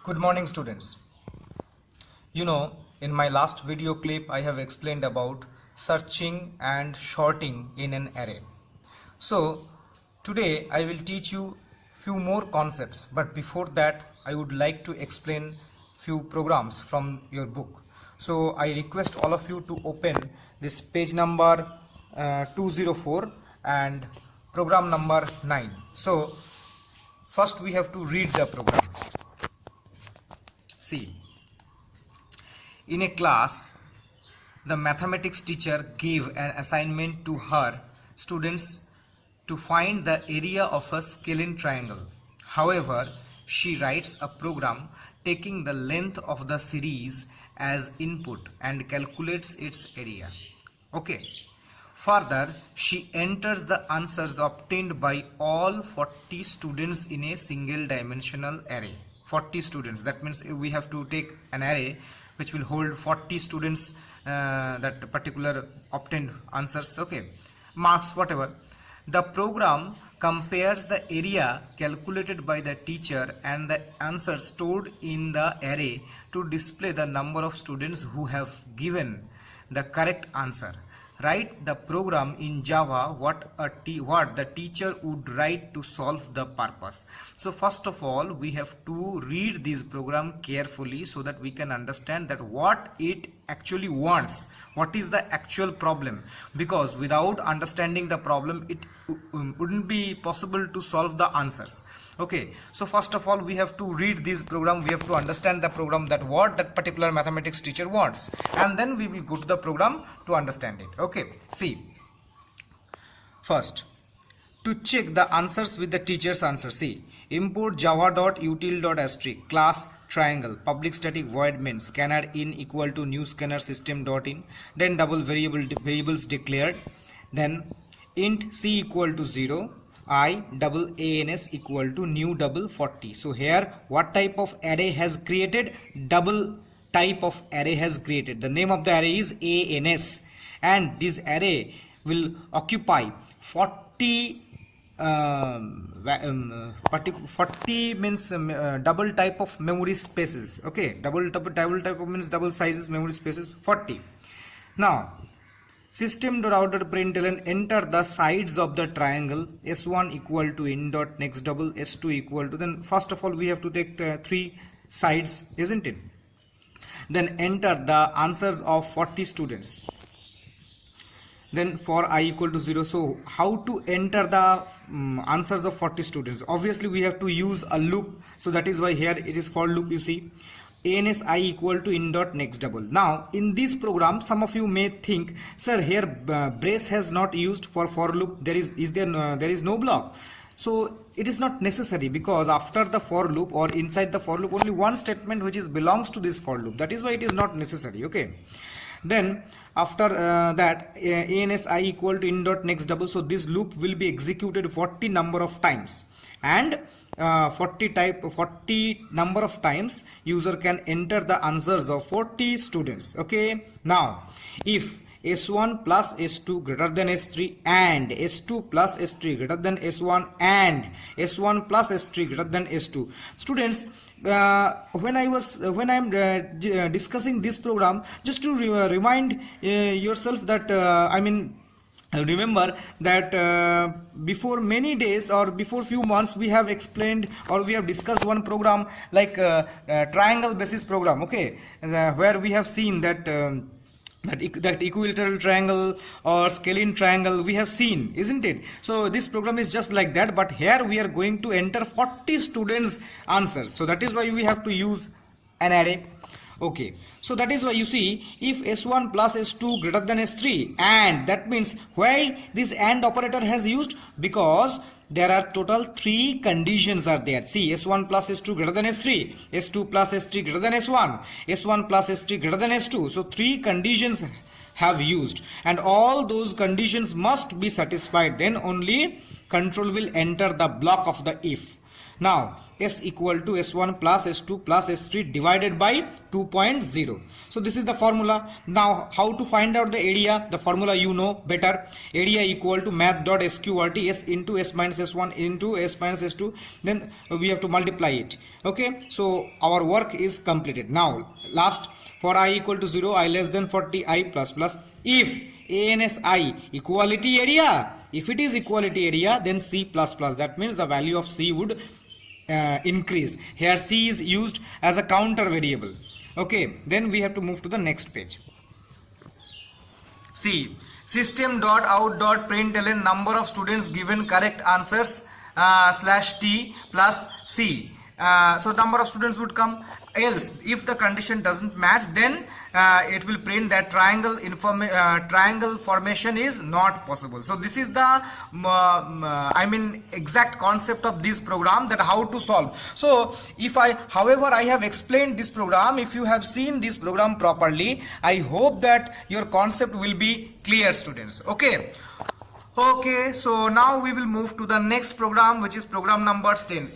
Good morning, students. In my last video clip I have explained about searching and sorting in an array. So today I will teach you few more concepts, but before that I would like to explain few programs from your book. So I request all of you to open this page number 204 and program number 9. So first we have to read the program. See, in a class, the mathematics teacher gave an assignment to her students to find the area of a scalene triangle. However, she writes a program taking the length of the series as input and calculates its area. Okay. Further, she enters the answers obtained by all 40 students in a single dimensional array. 40 students, that means we have to take an array which will hold 40 students, that particular obtained answers, okay, marks, whatever. The program compares the area calculated by the teacher and the answer stored in the array to display the number of students who have given the correct answer. Write the program in Java what the teacher would write to solve the purpose. So first of all, we have to read this program carefully so that we can understand that what it actually wants, what is the actual problem, because without understanding the problem it wouldn't be possible to solve the answers. Okay, so first of all we have to read this program, we have to understand the program, that what that particular mathematics teacher wants, and then we will go to the program to understand it. Okay, see, first, to check the answers with the teacher's answer, see, import java.util.asterisk class triangle public static void main scanner in equal to new scanner system.in, then double variables declared, then int c equal to 0, I double ans equal to new double 40. So here what type of array has created? Double type of array has created. The name of the array is ans, and this array will occupy 40 means double type of memory spaces. Okay, double type of means double sizes memory spaces 40. Now system.out.println enter the sides of the triangle s1 equal to in.next double, s2 equal to, then first of all we have to take 3 sides, isn't it? Then enter the answers of 40 students, then for I equal to 0. So how to enter the answers of 40 students? Obviously we have to use a loop, so that is why here it is for loop. You see, ans I equal to in dot next double. Now in this program some of you may think, sir, here brace has not used for loop, there is no block. So it is not necessary, because after the for loop or inside the for loop only one statement which belongs to this for loop, that is why it is not necessary. Okay, then after that ans I equal to in dot next double, so this loop will be executed 40 number of times, and 40 number of times user can enter the answers of 40 students. Okay, now if s1 plus s2 greater than s3 and s2 plus s3 greater than s1 and s1 plus s3 greater than s2, students, when I am discussing this program, just to remind yourself that remember that before many days or before few months we have explained or we have discussed one program like triangle basis program. Okay, where we have seen that that equilateral triangle or scalene triangle we have seen, isn't it? So this program is just like that, but here we are going to enter 40 students answers, so that is why we have to use an array. Okay, so that is why you see, if s1 plus s2 greater than s3, and that means why this AND operator has used, because there are total 3 conditions are there. See, s1 plus s2 greater than s3, s2 plus s3 greater than s1, s1 plus s3 greater than s2. So 3 conditions have used, and all those conditions must be satisfied, then only control will enter the block of the if. Now s equal to s1 plus s2 plus s3 divided by 2.0. So this is the formula. Now how to find out the area? The formula you know better. Area equal to math.sqrt s into s minus s1 into s minus s2. Then we have to multiply it. Okay, so our work is completed. Now last, for I equal to 0, I less than 40, I plus plus. If ANSI equality area, if it is equality area, then C plus plus. That means the value of C would increase. Here C is used as a counter variable. Okay, then we have to move to the next page. See, system.out.println number of students given correct answers slash T plus C. So number of students would come. Else, if the condition doesn't match, then it will print that triangle formation is not possible. So this is the exact concept of this program, that how to solve. So if however I have explained this program, if you have seen this program properly, I hope that your concept will be clear, students. Okay, so now we will move to the next program, which is program number 10.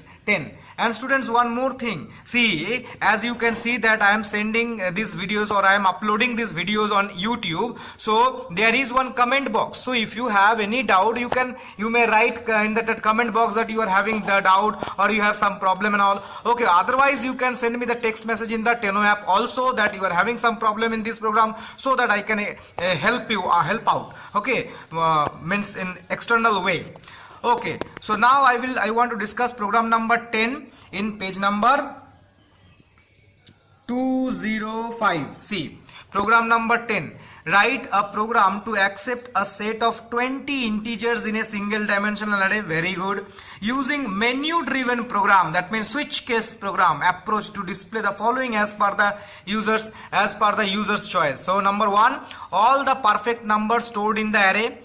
And students, one more thing. See, as you can see that I am sending these videos, or I am uploading these videos on YouTube. So there is one comment box. So if you have any doubt, you may write in that comment box that you are having the doubt or you have some problem and all. Okay, otherwise you can send me the text message in the Tenno app also that you are having some problem in this program, so that I can help out. Okay, means in external way. Okay, so now I want to discuss program number 10 in page number 205. See, program number 10. Write a program to accept a set of 20 integers in a single dimensional array. Very good. Using menu driven program, that means switch case program approach to display the following as per the user's choice. So number 1, all the perfect numbers stored in the array.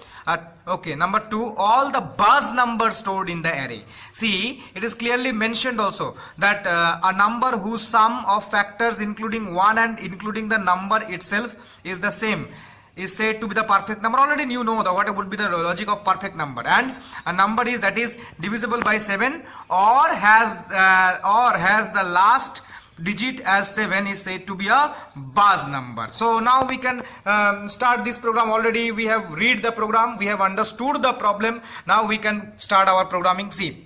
Okay, number 2, all the buzz numbers stored in the array. See, it is clearly mentioned also that a number whose sum of factors including 1 and including the number itself is the same is said to be the perfect number. Already you know what would be the logic of perfect number. And a number that is divisible by 7 or has the last digit as 7 is said to be a buzz number. So now we can start this program. Already we have read the program, we have understood the problem. Now we can start our programming. See,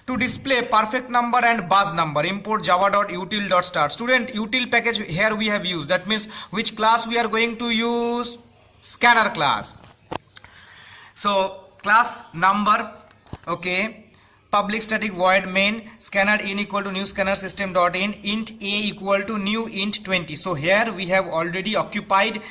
to display perfect number and buzz number, import java.util.start. Student, util package here we have used. That means which class we are going to use? Scanner class. So class number, okay, public static void main scanner in equal to new scanner system dot in int a equal to new int 20. So here we have already occupied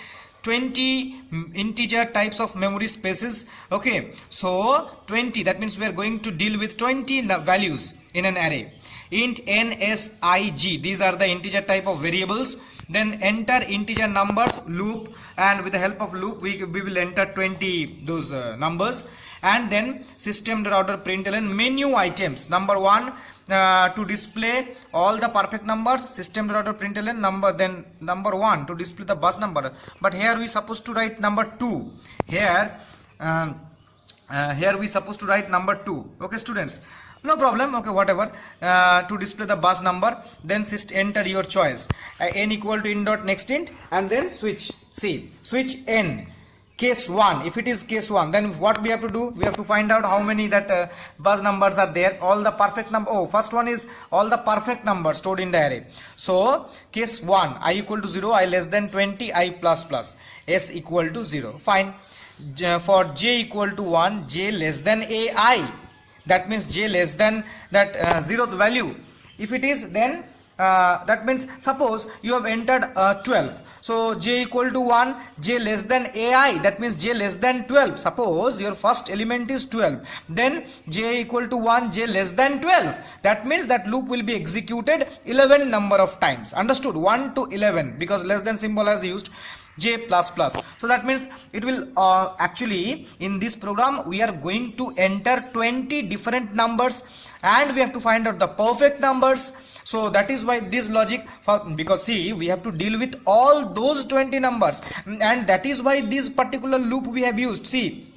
20 integer types of memory spaces. Okay, so 20, that means we are going to deal with 20 values in an array. Int nsig, these are the integer type of variables. Then enter integer numbers, loop, and with the help of loop we will enter 20 those numbers. And then system.out.println menu items. Number 1, to display all the perfect numbers, system.out.println number, then number 1 to display the bus number. But here we supposed to write number 2. Here we supposed to write number 2. Okay, students, no problem. Okay, whatever, to display the bus number, then enter your choice, n equal to in dot next int, and then switch. See, switch n case 1. If it is case 1, then what we have to do? We have to find out how many that buzz numbers are there. All the perfect number. Oh, first one is all the perfect numbers stored in the array. So case 1, I equal to 0, I less than 20, I plus plus, s equal to 0. Fine. For j equal to 1, j less than ai. That means j less than that 0th value. If it is, then that means suppose you have entered 12. So j equal to 1, j less than ai, that means j less than 12. Suppose your first element is 12, then j equal to 1, j less than 12. That means that loop will be executed 11 number of times. Understood? 1 to 11, because less than symbol is used. J plus plus. So that means it will actually in this program we are going to enter 20 different numbers, and we have to find out the perfect numbers. So that is why this logic, because see, we have to deal with all those 20 numbers, and that is why this particular loop we have used. See,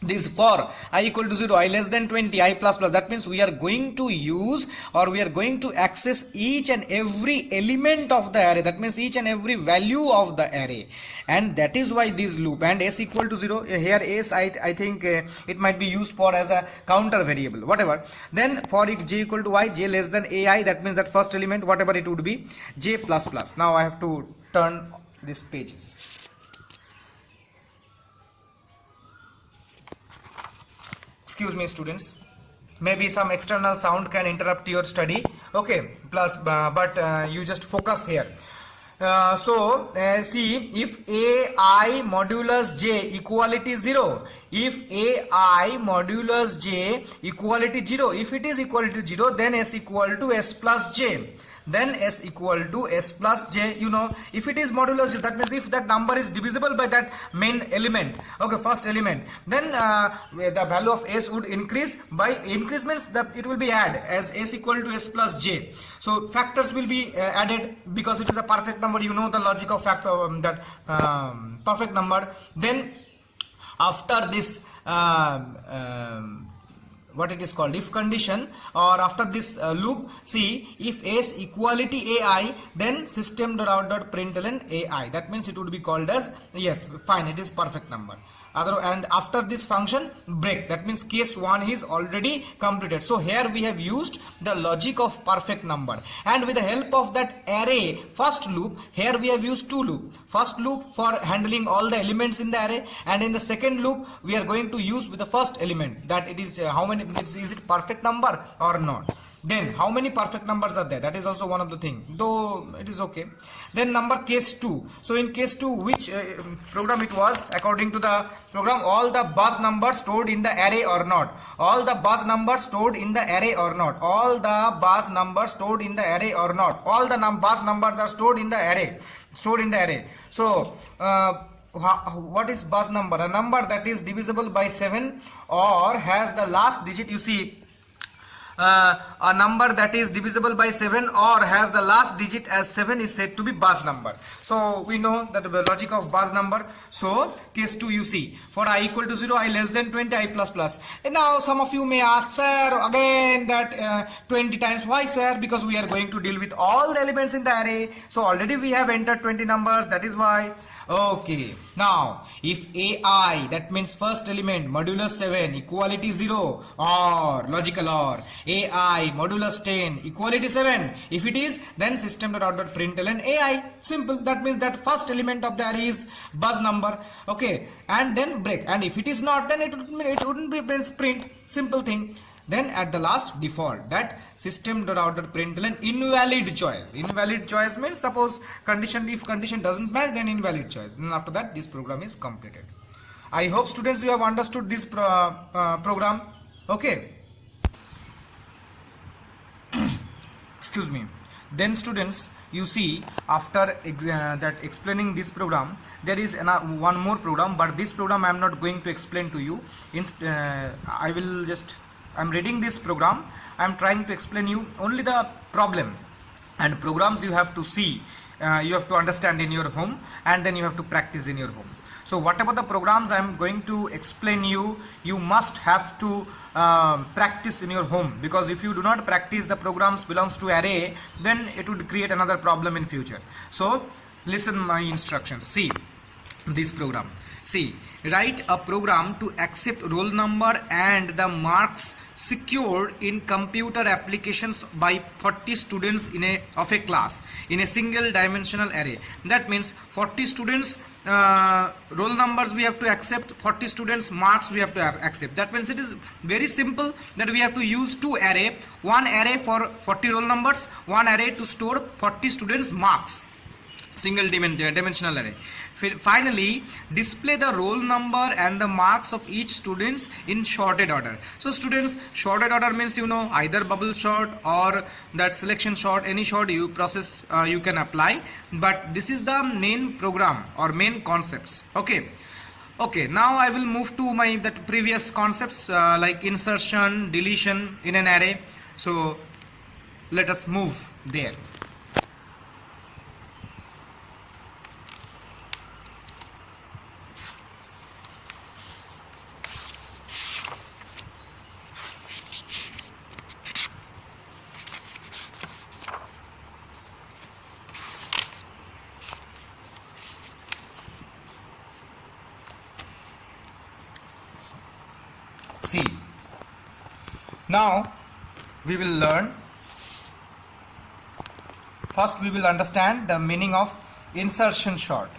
this for I equal to 0, I less than 20, I plus plus. That means we are going to use, or we are going to access each and every element of the array. That means each and every value of the array, and that is why this loop. And s equal to 0, here s I think it might be used for as a counter variable, whatever. Then for j equal to y, j less than ai, that means that first element whatever it would be, j plus plus. Now I have to turn these pages. Excuse me students, maybe some external sound can interrupt your study, okay, plus but you just focus here. See, if ai modulus j equality 0, if ai modulus j equality 0, if it is equal to 0, then s equal to s plus j, then s equal to s plus j. You know, if it is modulus, that means if that number is divisible by that main element, okay, first element, then the value of s would increase. By increase means that it will be add as s equal to s plus j. So factors will be added because it is a perfect number. You know the logic of factor, perfect number. Then after this what it is called, if condition, or after this loop, see, if s equality ai, then system dot out dot println ai, that means it would be called as, yes, fine, it is perfect number. And after this function break, that means case 1 is already completed. So here we have used the logic of perfect number, and with the help of that array first loop, here we have used two loop. First loop for handling all the elements in the array, and in the second loop we are going to use with the first element, that it is how many, is it perfect number or not. Then how many perfect numbers are there, that is also one of the thing, though it is okay. Then number case 2. So in case 2, which program it was, according to the program, all the bus numbers stored in the array or not, all the bus numbers stored in the array or not, all the bus numbers stored in the array or not, all the bus numbers are stored in the array, So what is bus number? A number that is divisible by 7 or has the last digit, you see, a number that is divisible by 7 or has the last digit as 7 is said to be bus number. So we know that the logic of bus number. So case 2, you see, for I equal to 0, I less than 20, I plus plus. And now some of you may ask, sir, again that 20 times. Why, sir? Because we are going to deal with all the elements in the array. So already we have entered 20 numbers, that is why. Okay, now if ai, that means first element modulus 7 equality 0, or logical or ai modulus 10 equality 7, if it is, then system dot out dot println ai, simple. That means that first element of the array is bus number, okay, and then break. And if it is not, then it wouldn't be print, simple thing. Then at the last default, that system dot out dot println invalid choice. Invalid choice means suppose condition, if condition doesn't match, then invalid choice. And after that this program is completed. I hope students you have understood this program. Okay. Excuse me. Then students, you see, after that explaining this program, there is one more program, but this program I am not going to explain to you. I'm reading this program, I'm trying to explain you only the problem, and programs you have to see, you have to understand in your home, and then you have to practice in your home. So whatever the programs I'm going to explain you must have to practice in your home, because if you do not practice the programs belongs to array, then it would create another problem in future. So listen my instructions. See this program. See, write a program to accept roll number and the marks secured in computer applications by 40 students of a class in a single dimensional array. That means 40 students roll numbers we have to accept, 40 students marks we have to accept. That means it is very simple that we have to use two array, one array for 40 roll numbers, one array to store 40 students marks, single dimensional array. Finally, display the roll number and the marks of each students in sorted order. So students, sorted order means, you know, either bubble sort or that selection sort, any sort you process you can apply, but this is the main program or main concepts. Okay, now I will move to my that previous concepts like insertion, deletion in an array. So let us move there. See, now we will learn. First we will understand the meaning of insertion short.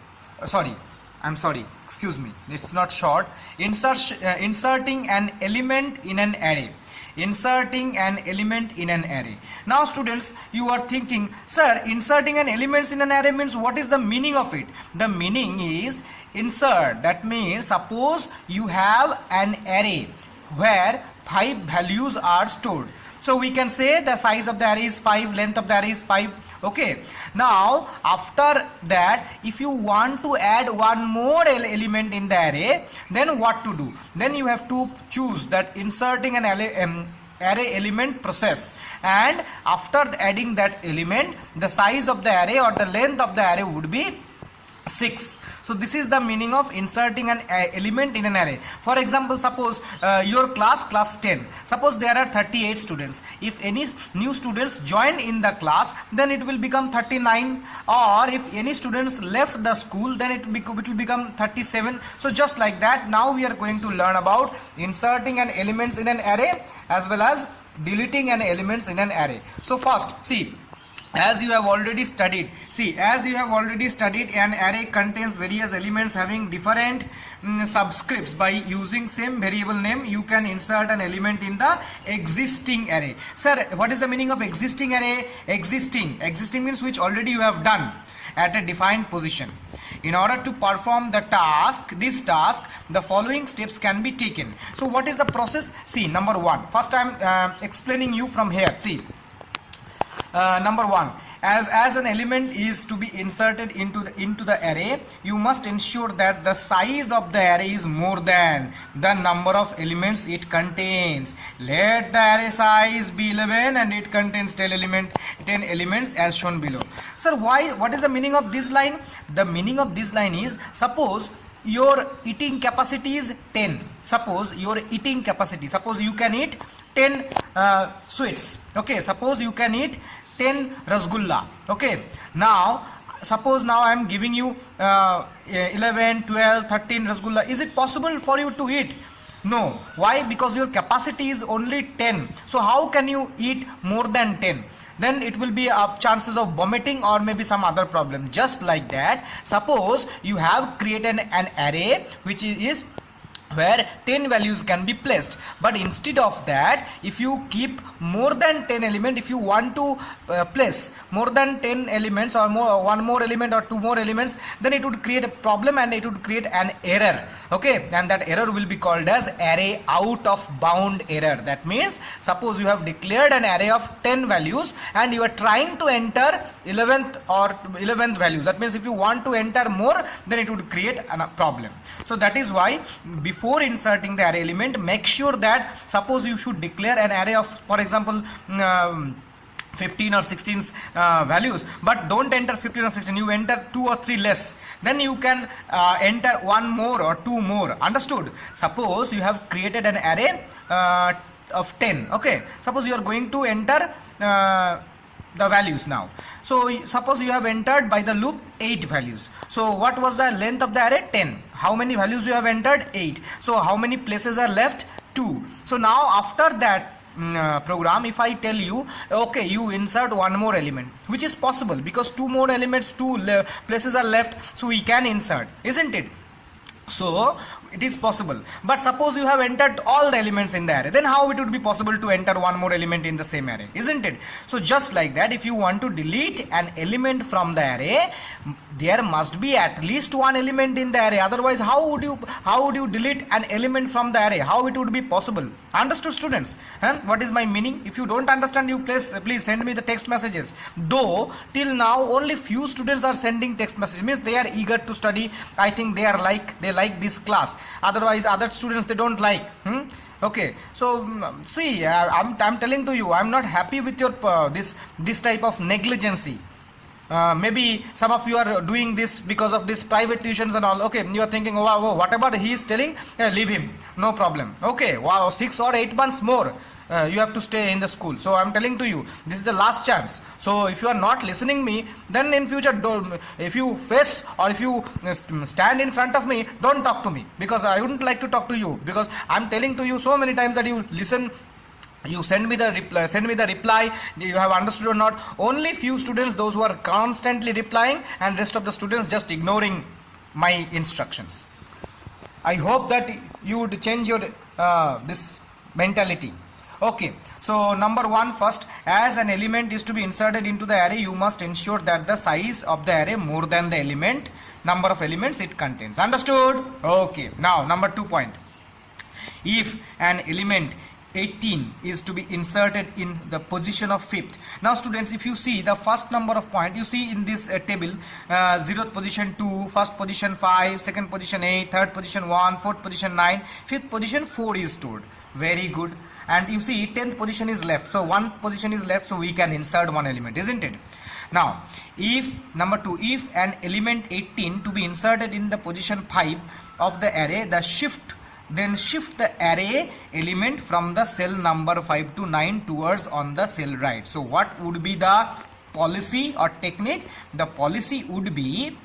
Excuse me, it's not short. Inserting an element in an array. Inserting an element in an array. Now students, you are thinking, sir, inserting an element in an array means what is the meaning of it? The meaning is insert. That means suppose you have an array where 5 values are stored. So we can say the size of the array is 5, length of the array is 5. Okay, now after that, if you want to add one more element in the array, then what to do? Then you have to choose that inserting an array element process, and after adding that element, the size of the array or the length of the array would be 6. So this is the meaning of inserting an element in an array. For example, suppose your class 10, suppose there are 38 students. If any new students join in the class, then it will become 39, or if any students left the school, then it will become 37. So just like that, now we are going to learn about inserting an elements in an array as well as deleting an elements in an array. So first, see, as you have already studied, an array contains various elements having different subscripts. By using same variable name, you can insert an element in the existing array. Sir, what is the meaning of existing array? Existing means which already you have done at a defined position. In order to perform the this task, the following steps can be taken. So what is the process? See, number one, first I am explaining you from here. See, number one, as an element is to be inserted into the array, you must ensure that the size of the array is more than the number of elements it contains. Let the array size be 11 and it contains 10 elements as shown below. Sir, what is the meaning of this line? The meaning of this line is, suppose your eating capacity is 10. Suppose you can eat 10 sweets. Okay, suppose you can eat 10 rasgulla. Okay, now suppose now I am giving you 11, 12, 13 rasgulla. Is it possible for you to eat? No. Why? Because your capacity is only 10. So how can you eat more than 10? Then it will be chances of vomiting or maybe some other problem. Just like that, suppose you have created an array which is where 10 values can be placed, but instead of that, if you keep more than 10 elements, if you want to place more than 10 elements or one more element or two more elements, then it would create a problem and it would create an error. Okay, and that error will be called as array out of bound error. That means suppose you have declared an array of 10 values and you are trying to enter 11th values. That means if you want to enter more, then it would create a problem. So that is why before inserting the array element, make sure that, suppose you should declare an array of, for example, 15 or 16 values, but don't enter 15 or 16, you enter 2 or 3 less, then you can enter one more or two more. Understood? Suppose you have created an array of 10. Okay, suppose you are going to enter the values now. So suppose you have entered by the loop 8 values. So what was the length of the array? 10. How many values you have entered? 8. So how many places are left? 2. So now after that program, if I tell you, okay, you insert one more element, which is possible because 2 more elements, 2 places are left, so we can insert, isn't it? So it is possible. But suppose you have entered all the elements in the array, then how it would be possible to enter one more element in the same array, isn't it? So just like that, if you want to delete an element from the array, there must be at least one element in the array. Otherwise, how would you delete an element from the array? How it would be possible? Understood, students? What is my meaning? If you don't understand, you please send me the text messages. Though till now only few students are sending text messages, means they are eager to study. I think they like this class. Otherwise other students, they don't like. Okay, so see, I'm telling to you, I'm not happy with your this type of negligency. maybe some of you are doing this because of this private tuitions and all. Okay, you are thinking, oh, wow, whatever he is telling, leave him, no problem. Okay, wow, 6 or 8 months more you have to stay in the school. So I'm telling to you, this is the last chance. So if you are not listening me, then in future, if you face or if you stand in front of me, don't talk to me, because I wouldn't like to talk to you, because I'm telling to you so many times that you listen, you send me the reply, you have understood or not. Only few students, those who are constantly replying, and rest of the students just ignoring my instructions. I hope that you would change your this mentality. Okay, so number one, first, as an element is to be inserted into the array, you must ensure that the size of the array more than the element number of elements it contains. Understood? Okay, now number 2 point. If an element 18 is to be inserted in the position of fifth. Now students, if you see the first number of point, you see in this table, 0th position 2, first position 5, second position 8, third position 1, fourth position 9, fifth position 4 is stored. Very good. And you see 10th position is left, so one position is left, so we can insert one element, isn't it? Now if number 2, if an element 18 to be inserted in the position 5 of the array, then shift the array element from the cell number 5 to 9 towards on the cell right. So what would be the policy or technique? The policy would be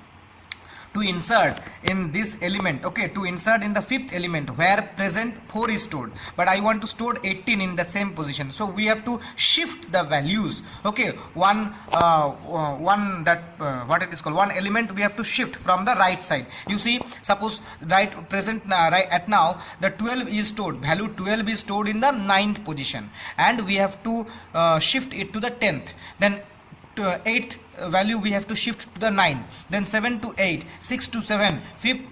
to insert in this element, okay, to insert in the fifth element where present 4 is stored, but I want to store 18 in the same position, so we have to shift the values. Okay, one element we have to shift from the right side. You see, suppose right at now the 12 is stored, value 12 is stored in the 9th position, and we have to shift it to the 10th. Then 8th value we have to shift to the 9, then 7 to 8, 6 to 7,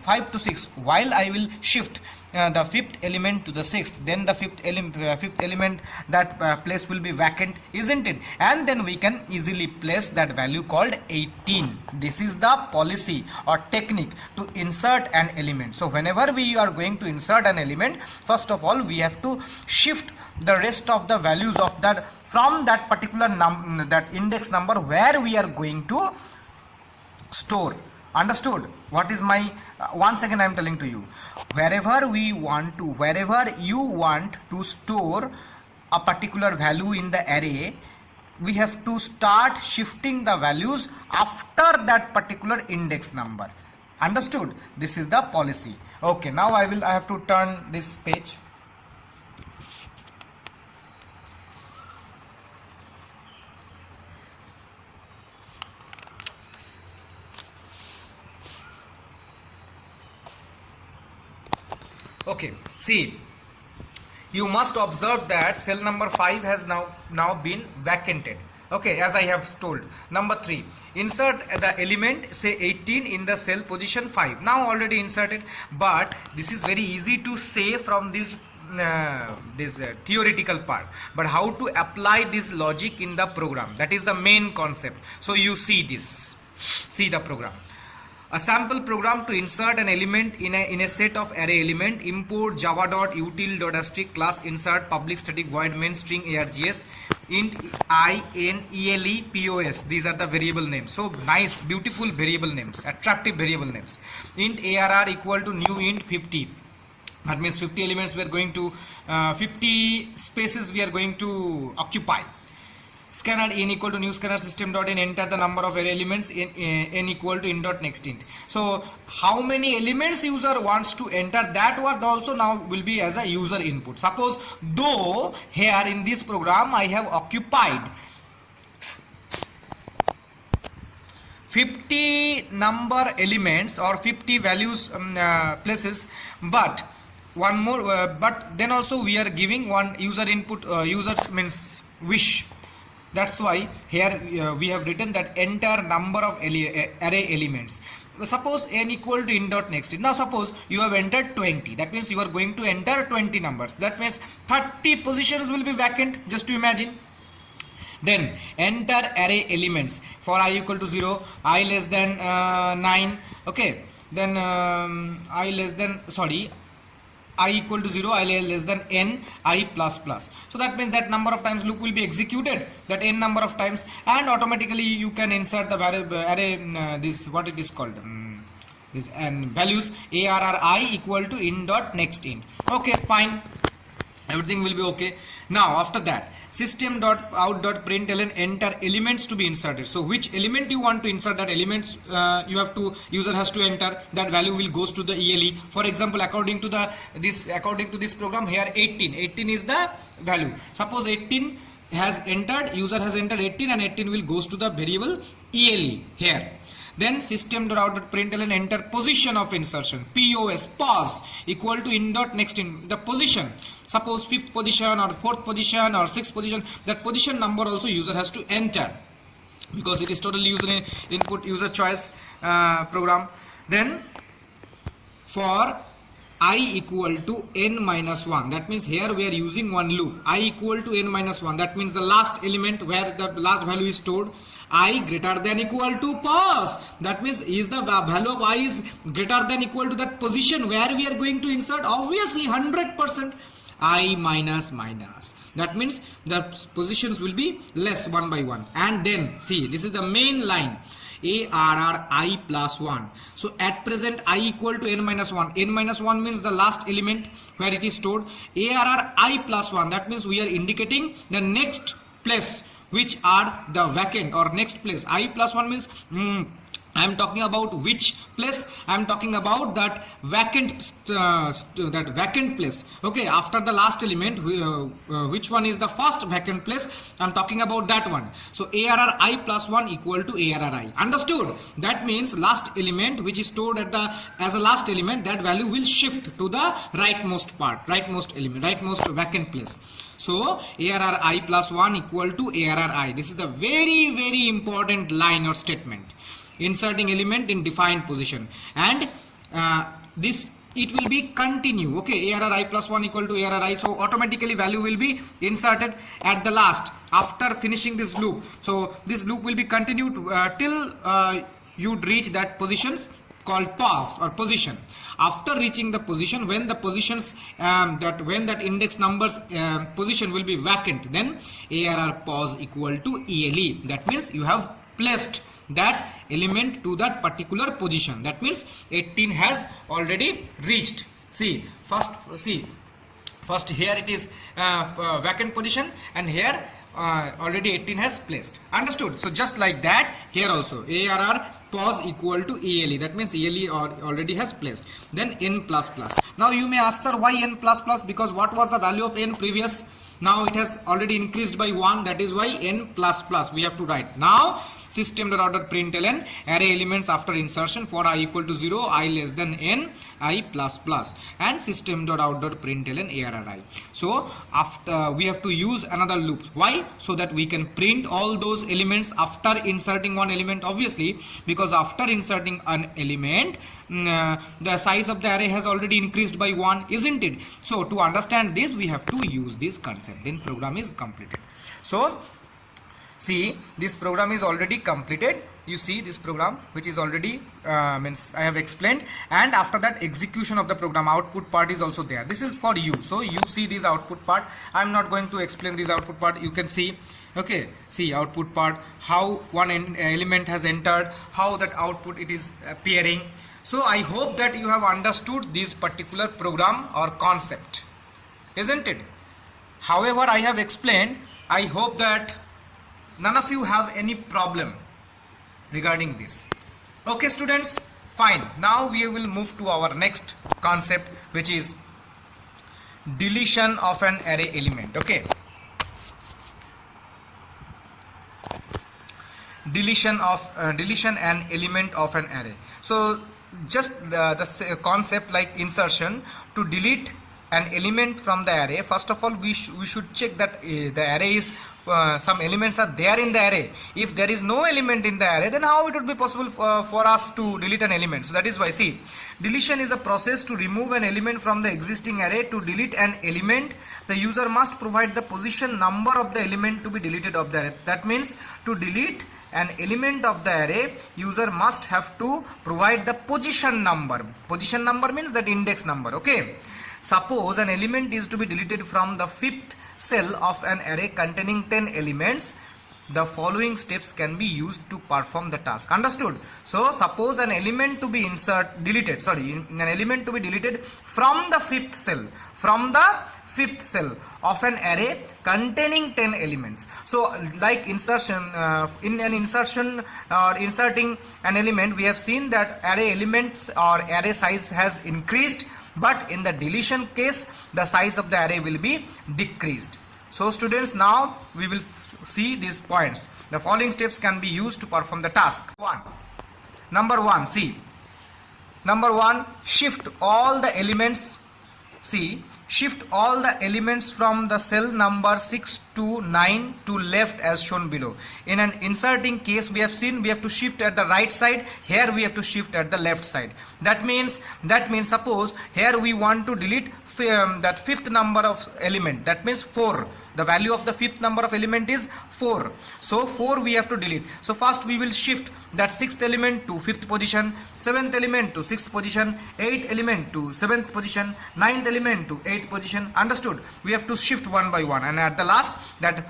5 to 6. While I will shift the fifth element to the sixth, then the fifth element that place will be vacant, isn't it? And then we can easily place that value called 18. This is the policy or technique to insert an element. So whenever we are going to insert an element, first of all we have to shift the rest of the values of that from that particular that index number where we are going to store. Understood? What is my once again I am telling to you, wherever you want to store a particular value in the array, we have to start shifting the values after that particular index number. Understood? This is the policy. Okay, now I have to turn this page. Okay, see, you must observe that cell number 5 has now been vacated. Okay, as I have told. Number 3, insert the element say 18 in the cell position 5. Now already inserted, but this is very easy to say from this theoretical part, but how to apply this logic in the program, that is the main concept. So you see this, see the program. A sample program to insert an element in a set of array element. Import java.util.asterisk class insert public static void main string args int I n ele pos. These are the variable names. So nice, beautiful variable names, attractive variable names. Int arr equal to new int 50. That means 50 elements we are going to 50 spaces we are going to occupy. Scanner n equal to new scanner system dot in, enter the number of array elements in n equal to in dot next int. So how many elements user wants to enter, that word also now will be as a user input. Suppose though here in this program I have occupied 50 number elements or 50 values places, but one more but then also we are giving one user input, users means wish. That's why here we have written that enter number of array elements. Suppose n equal to in dot next. Now suppose you have entered 20. That means you are going to enter 20 numbers. That means 30 positions will be vacant. Just to imagine. Then enter array elements for I equal to 0, I less than 9. Okay. Then I less than I equal to 0, I less than n, I plus plus. So that means that number of times loop will be executed, that n number of times, and automatically you can insert the variable array, this what it is called, this and values arri equal to in dot next int. Okay, fine, everything will be okay. Now after that, system dot out dot println enter elements to be inserted. So which element you want to insert, that elements user has to enter, that value will goes to the ELE. For example, according to this program here, 18 is the value. Suppose 18 has entered, user has entered 18, and 18 will goes to the variable ELE here. Then system.out.println enter position of insertion, pos equal to in dot next in the position. Suppose 5th position or 4th position or 6th position, that position number also user has to enter, because it is totally user choice program. Then for I equal to n minus 1, that means here we are using one loop, I equal to n minus 1, that means the last element where the last value is stored, I greater than equal to pos, that means is the value of I is greater than equal to that position where we are going to insert, obviously 100%, I minus minus, that means the positions will be less one by one. And then see, this is the main line, arr I plus 1. So at present I equal to n minus 1. N minus 1 means the last element where it is stored. Arr I plus 1, that means we are indicating the next place which are the vacant, or next place. I plus 1 means I am talking about which place? I am talking about that vacant place. Okay, after the last element, which one is the first vacant place? I am talking about that one. So arr I plus 1 equal to arr I. Understood? That means last element which is stored as a last element, that value will shift to the rightmost part, rightmost element, rightmost vacant place. So arr I plus 1 equal to arr I. This is the very, very important line or statement. Inserting element in defined position, and this it will be continue. Okay, arr I plus 1 equal to arr I, so automatically value will be inserted at the last after finishing this loop. So this loop will be continued till you reach that positions called pos or position. After reaching the position, when the positions when that index numbers position will be vacant, then arr pos equal to ELE. That means you have placed that element to that particular position. That means 18 has already reached. See, first here it is vacant position, and here already 18 has placed. Understood? So just like that, here also arr pos equal to ELE. That means ELE already has placed. Then n plus plus. Now you may ask, sir, why n plus plus? Because what was the value of n previous? Now it has already increased by 1. That is why n plus plus we have to write. Now system.out.println array elements after insertion for I equal to 0, I less than n, I plus plus, and system.out.println arr I. So after we have to use another loop. Why? So that we can print all those elements after inserting one element, obviously, because after inserting an element the size of the array has already increased by 1, isn't it? So to understand this, we have to use this concept. Then program is completed. So see, this program is already completed. You see this program which is already means I have explained, and after that execution of the program, output part is also there. This is for you, so you see this output part. I am not going to explain this output part. You can see, okay, see output part, how one element has entered, how that output it is appearing. So I hope that you have understood this particular program or concept, isn't it? However, I have explained, I hope that none of you have any problem regarding this. Okay students, fine. Now we will move to our next concept, which is deletion of an array element. Okay, deletion an element of an array. So just the concept like insertion, to delete an element from the array, first of all we should check that the array is some elements are there in the array. If there is no element in the array, then how it would be possible for us to delete an element? So that is why, see, deletion is a process to remove an element from the existing array. To delete an element, the user must provide the position number of the element to be deleted of the array. That means to delete an element of the array, user must have to provide the position number. Position number means that index number. Okay, Suppose an element is to be deleted from the fifth cell of an array containing 10 elements. The following steps can be used to perform the task. Understood? So suppose an element to be an element to be deleted from the fifth cell, of an array containing 10 elements. So like insertion, in an insertion or inserting an element, we have seen that array elements or array size has increased, but in the deletion case the size of the array will be decreased. So students, now we will see these points. The following steps can be used to perform the task. Number one, shift all the elements. Shift all the elements from the cell number 6 to 9 to left as shown below. In an inserting case, we have seen we have to shift at the right side. Here we have to shift at the left side. That means suppose here we want to delete that fifth number of element. That means 4. The value of the fifth number of element is 4. So 4 we have to delete. So first we will shift that sixth element to fifth position, seventh element to sixth position, eighth element to seventh position, ninth element to eighth position. Understood? We have to shift one by one, and at the last that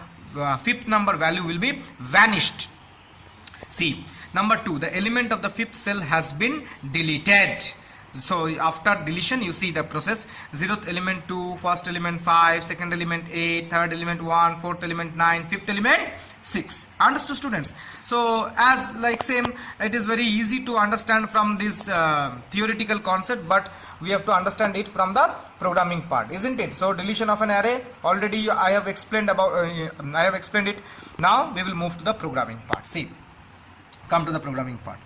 fifth number value will be vanished. See, number 2, the element of the fifth cell has been deleted. So after deletion, you see the process: 0th element 2, first element 5, second element 8, third element 1, fourth element 9, fifth element 6. Understood, students? So as like same, it is very easy to understand from this theoretical concept, but we have to understand it from the programming part, isn't it? So deletion of an array, already I have explained it. Now we will move to the programming part. Come to the programming part.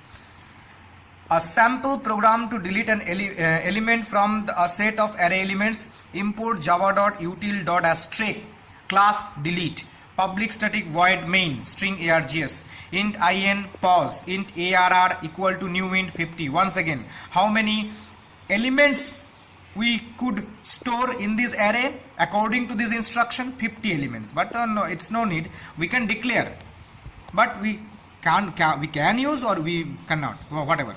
A sample program to delete an element from a set of array elements. Import java.util.asterisk class delete public static void main string args int in pause int arr equal to new int 50. Once again, how many elements we could store in this array according to this instruction? 50 elements. But no, it's no need. We can declare, but we can use or we cannot, whatever.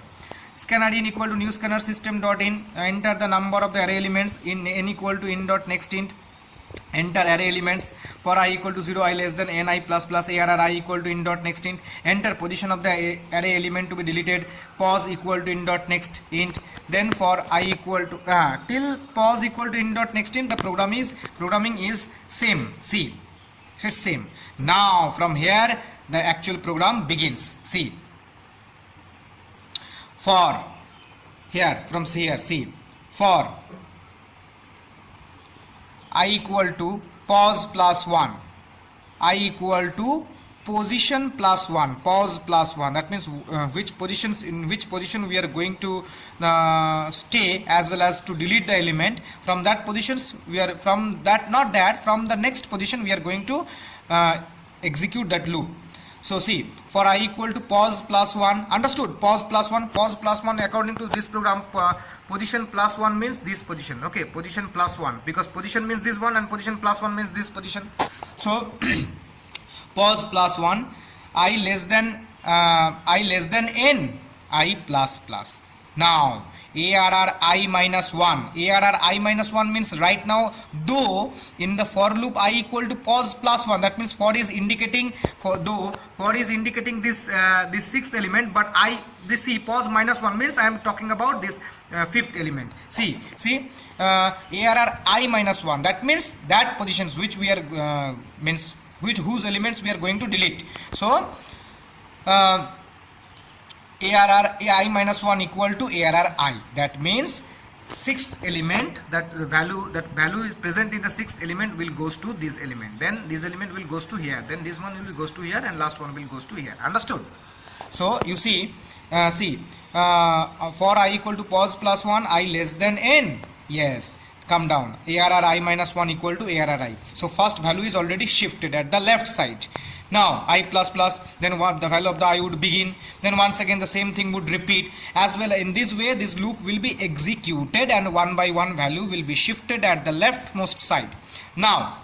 Scanner in equal to new scanner system dot in. Enter the number of the array elements in n equal to in dot next int. Enter array elements. For I equal to 0, I less than n I plus plus arr I equal to in dot next int. Enter position of the array element to be deleted. Pause equal to in dot next int. Then for I equal to till pause equal to in dot next int, the programming is same. See, it's same. Now from here the actual program begins. See. For here, from here, see, for I equal to pause plus 1, I equal to position plus 1, pause plus 1. That means in which position we are going to stay, as well as to delete the element. From that positions we are, from the next position we are going to execute that loop. So see, for I equal to pause plus 1, understood? Pause plus 1, according to this program, position plus 1 means this position. Okay, position plus 1, because position means this one and position plus 1 means this position. So pause plus 1, I less than n, I plus plus. Now arr I minus 1. Arr I minus 1 means right now, though in the for loop I equal to pause plus 1, that means for is indicating this this sixth element, but this pause minus 1 means I am talking about this fifth element. See arr I minus 1, that means that positions which we are whose elements we are going to delete. So arr I minus 1 equal to arr I. That means sixth element, that value is present in the sixth element will goes to this element. Then this element will goes to here. Then this one will goes to here, and last one will goes to here. Understood? So you see, for I equal to pause plus 1, I less than n. Yes. Come down. Arr I minus 1 equal to arr I. So first value is already shifted at the left side. Now I plus plus, then the value of the I would begin, then once again the same thing would repeat. As well, in this way this loop will be executed and one by one value will be shifted at the leftmost side. Now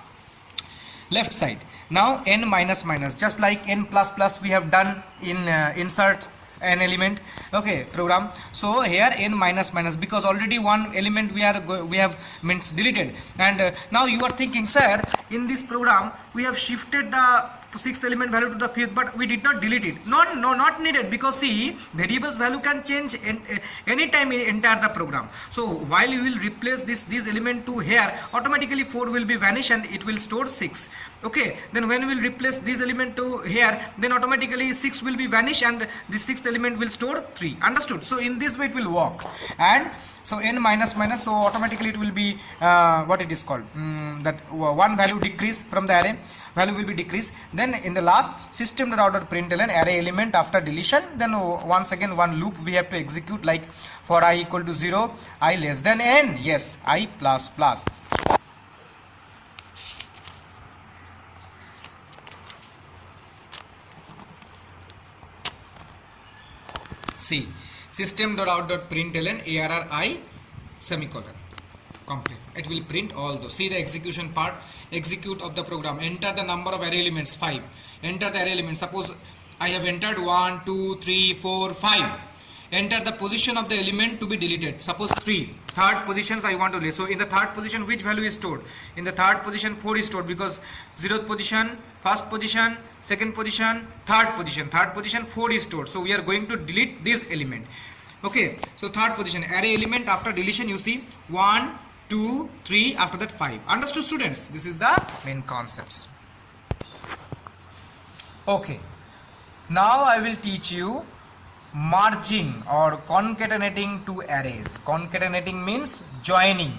left side. Now n minus minus, just like n plus plus we have done in insert an element, okay, program. So here n minus minus, because already one element we have means deleted, and now you are thinking, sir, in this program we have shifted the sixth element value to the fifth, but we did not delete it. No, not needed, because see, variables value can change any time in entire the program. So while you will replace this element to here, automatically 4 will be vanish and it will store 6. Okay, then when we will replace this element to here, then automatically 6 will be vanish and the sixth element will store 3. Understood? So in this way it will work. And so n minus minus, so automatically it will be what it is called, that one value decrease from the array, value will be decreased. Then in the last, system.out.println array element after deletion, then once again one loop we have to execute, like for I equal to 0, I less than n, yes, I plus plus. See, system.out.println arri semicolon, complete. It will print all those. See the execution part, execute of the program. Enter the number of array elements, 5. Enter the array elements. Suppose I have entered 1, 2, 3, 4, 5. Enter the position of the element to be deleted. Suppose 3. Third positions I want to delete. So in the third position, which value is stored? In the third position, 4 is stored, because 0th position, first position, second position, third position. Third position, 4 is stored. So we are going to delete this element. Okay. So third position, array element after deletion, you see 1, 2, 3, after that 5. Understood, students? This is the main concepts. Okay. Now I will teach you merging or concatenating two arrays. Concatenating means joining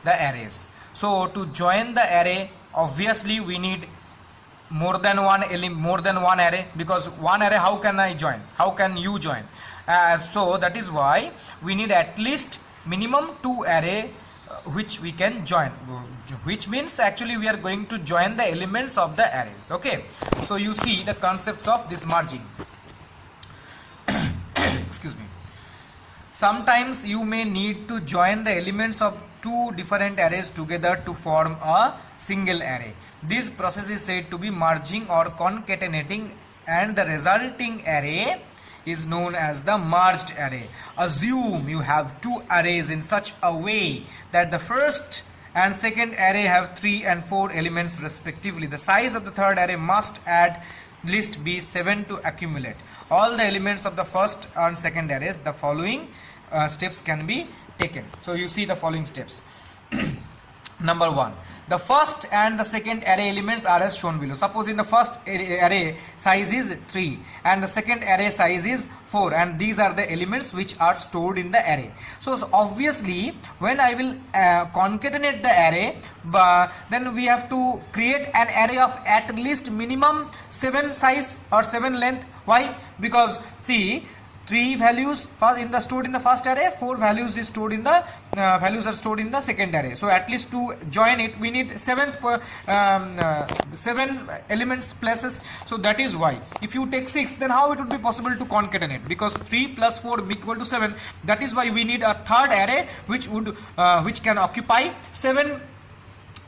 the arrays. So to join the array, obviously we need more than one array, because one array, how can I join? How can you join? So that is why we need at least minimum 2 array which we can join, which means actually we are going to join the elements of the arrays. Okay, so you see the concepts of this merging. Excuse me. Sometimes you may need to join the elements of 2 different arrays together to form a single array. This process is said to be merging or concatenating, and the resulting array is known as the merged array. Assume you have 2 arrays in such a way that the first and second array have 3 and 4 elements respectively. The size of the third array must at least be 7 to accumulate all the elements of the first and second arrays. The following steps can be taken. So you see the following steps. Number 1, the first and the second array elements are as shown below. Suppose in the first array size is 3 and the second array size is 4, and these are the elements which are stored in the array. So obviously when I will concatenate the array, then we have to create an array of at least minimum 7 size or 7 length. Why? Because see, 3 values stored in the first array, 4 values is stored in the values are stored in the second array. So at least to join it we need 7 elements places. So that is why if you take 6, then how it would be possible to concatenate? Because 3 plus 4 equal to 7. That is why we need a third array which can occupy 7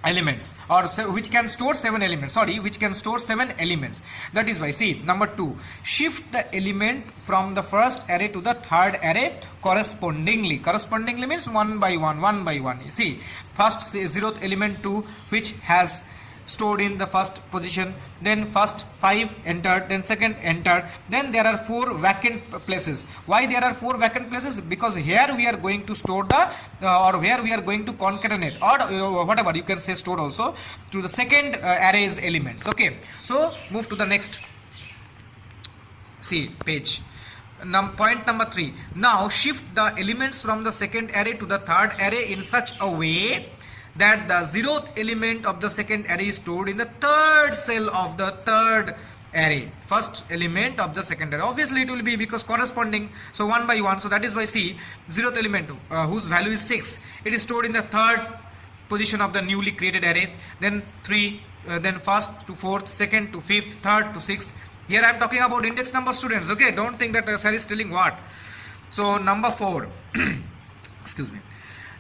elements, or which can store 7 elements, which can store 7 elements. That is why, see, number 2, shift the element from the first array to the third array correspondingly. Correspondingly means one by one. You see, first 0th element to which has stored in the first position, then first 5 entered, then second entered, then there are 4 vacant places. Why there are 4 vacant places? Because here we are going to store the or where we are going to concatenate, or whatever you can say store also, to the second array's elements. Okay, so move to the next, see, page. Point number 3. Now shift the elements from the second array to the third array in such a way that the 0th element of the second array is stored in the third cell of the third array. First element of the second array. Obviously it will be because corresponding, so one by one. So that is why, see, 0th element whose value is 6, it is stored in the third position of the newly created array. Then 3, then first to fourth, second to fifth, third to sixth. Here I am talking about index number, students. Okay, don't think that sir is telling what. So number 4. Excuse me.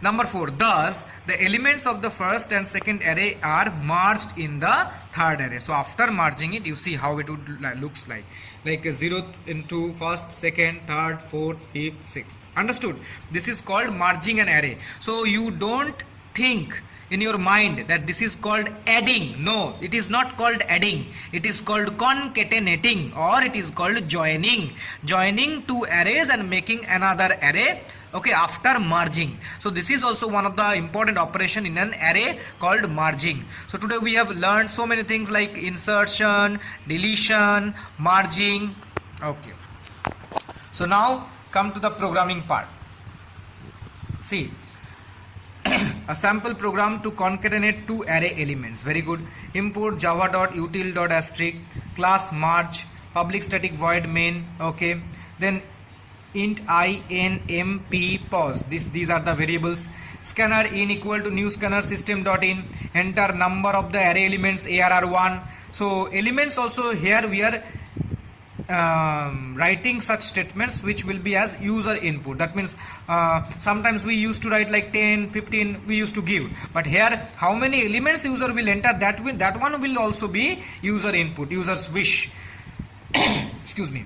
Number 4, thus the elements of the first and second array are merged in the third array. So after merging it, you see how it would looks like a 0 into first, second, third, fourth, fifth, sixth. Understood? This is called merging an array. So you don't think in your mind that this is called adding. No, it is not called adding. It is called concatenating, or it is called joining. Joining two arrays and making another array, okay, after merging. So this is also one of the important operation in an array called merging. So today we have learned so many things like insertion, deletion, merging. Okay. So now come to the programming part. See, a sample program to concatenate two array elements. Very good. Import java.util.asterisk class merge public static void main. Okay. Then int I n m p pause. These are the variables. Scanner in equal to new scanner system.in. Enter number of the array elements arr1. So elements also here we are writing such statements which will be as user input. That means sometimes we used to write like 10, 15 we used to give, but here how many elements user will enter, that one will also be user input, user's wish. Excuse me.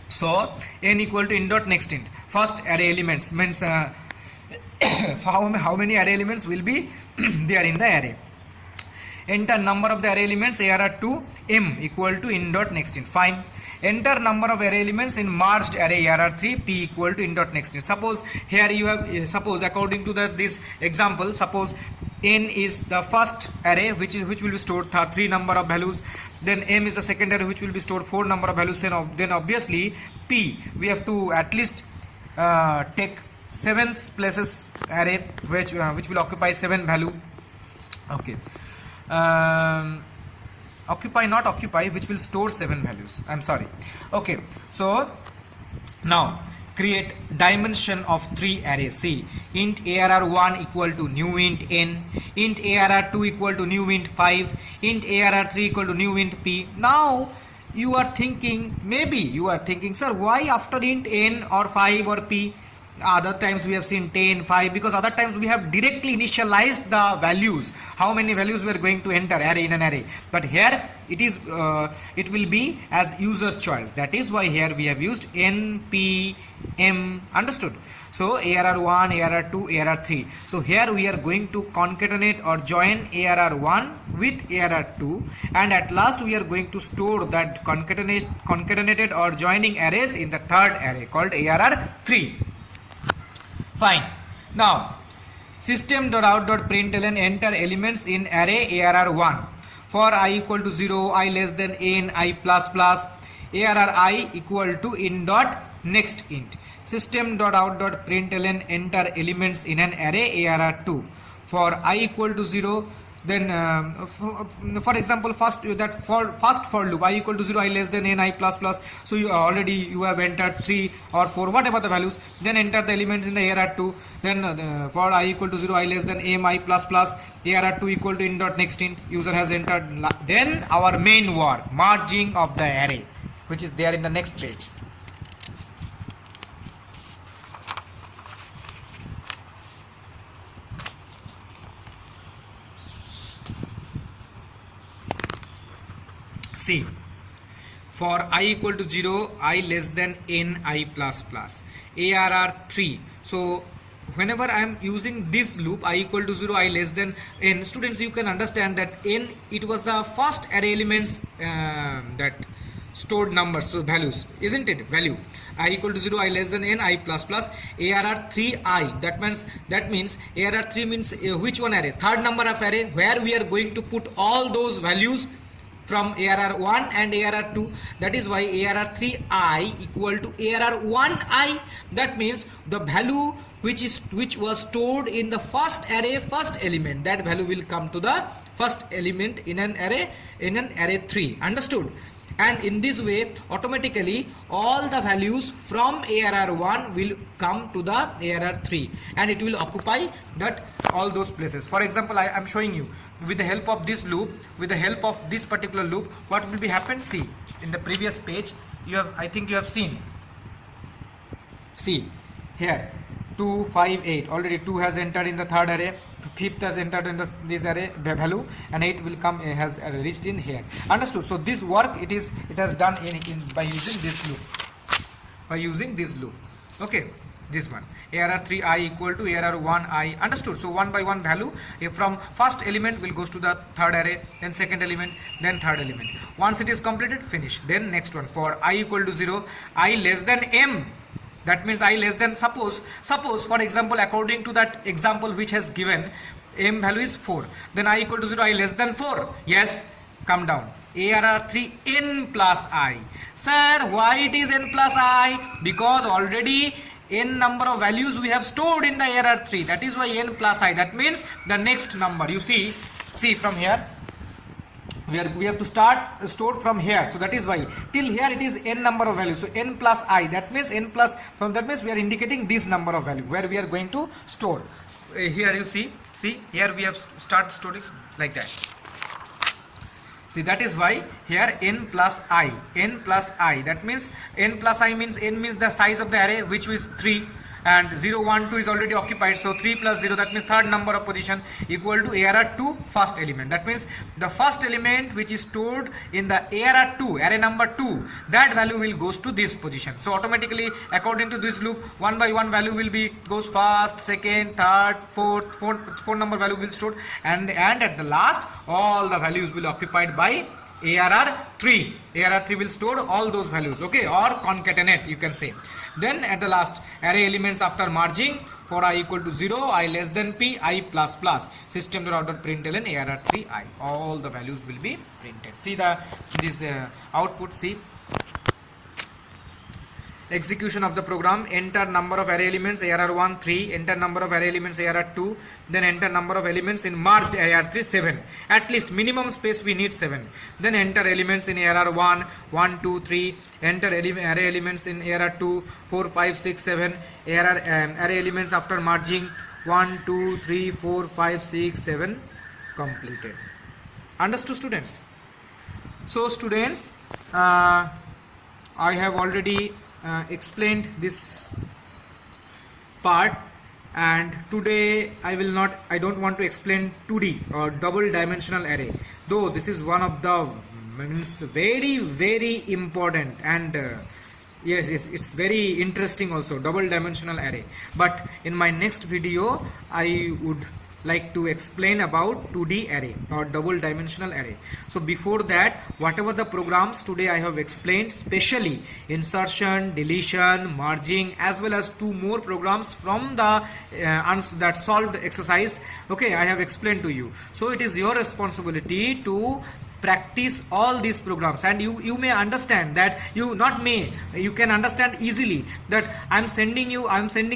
So n equal to in dot next int first array elements means how many array elements will be there in the array. Enter number of the array elements arr2 m equal to in dot next int. Fine. Enter number of array elements in merged array arr3 p equal to in dot next int. Suppose here you have suppose according to this example, suppose n is the first array which will be stored 3 number of values, then m is the second array which will be stored 4 number of values, then obviously p we have to at least take 7th places array which will occupy 7 value. Okay. Occupy which will store 7 values. I'm sorry. Okay, so now create dimension of 3 arrays. See, int arr1 equal to new int n, int arr2 equal to new int 5, int arr3 equal to new int p. Now you are thinking, maybe you are thinking, sir, why after int n or 5 or p? Other times we have seen 10, 5, because other times we have directly initialized the values, how many values we are going to enter array in an array. But here it is it will be as user's choice. That is why here we have used n, p, m. Understood? So arr1, arr2, arr3. So here we are going to concatenate or join arr1 with arr2, and at last we are going to store that concatenated or joining arrays in the third array called arr3. Fine. Now system.out.println enter elements in array arr1 for I equal to 0, I less than n, I plus plus, arri equal to in dot next int. System.out.println enter elements in an array arr2 for I equal to 0. Then for example, first for loop I equal to 0, I less than n, I plus plus. So you have entered 3 or 4 whatever the values, then enter the elements in the arr2. Then for I equal to 0, I less than m, I plus plus, arr2 equal to in dot next int, user has entered. Then our main work, merging of the array, which is there in the next page. See, for I equal to 0, I less than n, I plus plus, arr3. So whenever I am using this loop, I equal to 0, I less than n, students, you can understand that n, it was the first array elements that stored numbers, so values, isn't it? Value I equal to 0, I less than n, I plus plus, arr3 I. That means arr3 means which one array? Third number of array, where we are going to put all those values from arr1 and arr2. That is why arr3i equal to arr1i. That means the value which was stored in the first array, first element, that value will come to the first element in an array 3. Understood? And in this way automatically all the values from arr1 will come to the arr3, and it will occupy that all those places. For example, I am showing you with the help of this loop, with the help of this particular loop, what will be happen. See, in the previous page I think you have seen. See here, 2, 5, 8. Already 2 has entered in the third array, 5th has entered in this array value, and 8 will come has reached in here. Understood? So this work it has done in by using this loop. By using this loop. Okay, this one. ARR 3I equal to ARR 1I. Understood? So one by one value from first element will goes to the third array, then second element, then third element. Once it is completed, finish. Then next one, for I equal to 0, I less than m. That means I less than, suppose for example, according to that example which has given, m value is 4. Then I equal to 0, I less than 4. Yes, come down. ARR 3 n plus I. Sir, why it is n plus I? Because already n number of values we have stored in the ARR 3. That is why n plus I. That means the next number. You see from here. We have to store from here, so that is why till here it is n number of values, so n plus I, that means n plus, from that means we are indicating this number of value where we are going to store. Here you see here we have start storing like that. See, that is why here n plus I, that means n plus I means n means the size of the array, which is 3, and 0, 1, 2 is already occupied, so 3 plus 0, that means third number of position, equal to ARR 2 first element. That means the first element which is stored in the ARR 2, array number 2, that value will goes to this position. So automatically according to this loop, one by one value will be goes first, second, third, fourth number value will stored, and at the last all the values will occupied by ARR 3. ARR 3 will store all those values, okay, or concatenate you can say. Then at the last, array elements after merging, for I equal to 0, I less than p, I plus plus, system.out.println ARR 3 I. All the values will be printed. See this output, see. Execution of the program, enter number of array elements ARR 1 3, enter number of array elements ARR 2, then enter number of elements in merged ARR 3 7. At least minimum space we need 7. Then enter elements in ARR 1 1 2 3, enter array elements in ARR 2 4 5 6 7, array elements after merging 1 2 3 4 5 6 7 completed. Understood, students? So students, I have already explained this part, and today I don't want to explain 2D or double dimensional array, though this is one of the very important, and yes, it's very interesting also, double dimensional array. But in my next video I would like to explain about 2D array or double dimensional array. So before that, whatever the programs today I have explained, especially insertion, deletion, merging, as well as 2 more programs from the that solved exercise, okay, I have explained to you. So it is your responsibility to practice all these programs, and you may understand that you can understand easily that I'm sending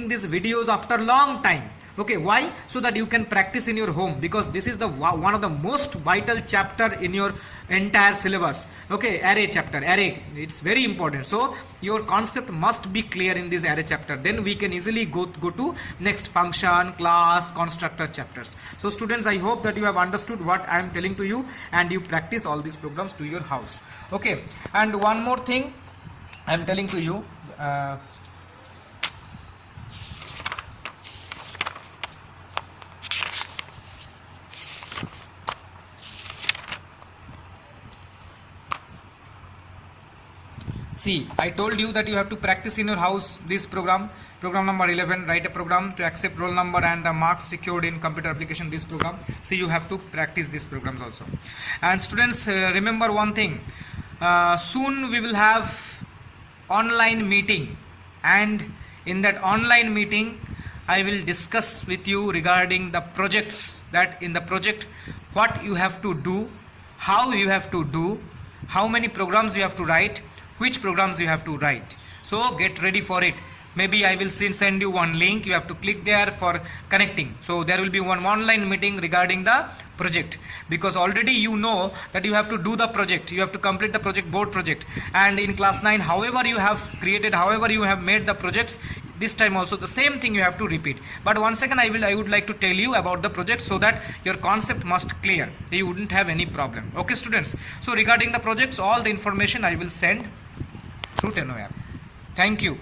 these videos after long time. Okay, why? So that you can practice in your home, because this is the one of the most vital chapter in your entire syllabus. Okay, array chapter, array, it's very important. So your concept must be clear in this array chapter, then we can easily go to next function, class, constructor chapters. So students, I hope that you have understood what I am telling to you, and you practice all these programs to your house. Okay, and one more thing I am telling to you, see, I told you that you have to practice in your house this program number 11, write a program to accept roll number and the marks secured in computer application, this program. So you have to practice these programs also. And students, remember one thing, soon we will have online meeting, and in that online meeting I will discuss with you regarding the projects, that in the project what you have to do, how you have to do, how many programs you have to write, which programs you have to write. So get ready for it. Maybe I will send you one link, you have to click there for connecting. So there will be one online meeting regarding the project, because already you know that you have to do the project, you have to complete the project, board project, and in class 9 however you have created, however you have made the projects, this time also the same thing you have to repeat. But once again I would like to tell you about the project, so that your concept must clear, you wouldn't have any problem. Okay students, so regarding the projects, all the information I will send through Tenno app. Thank you.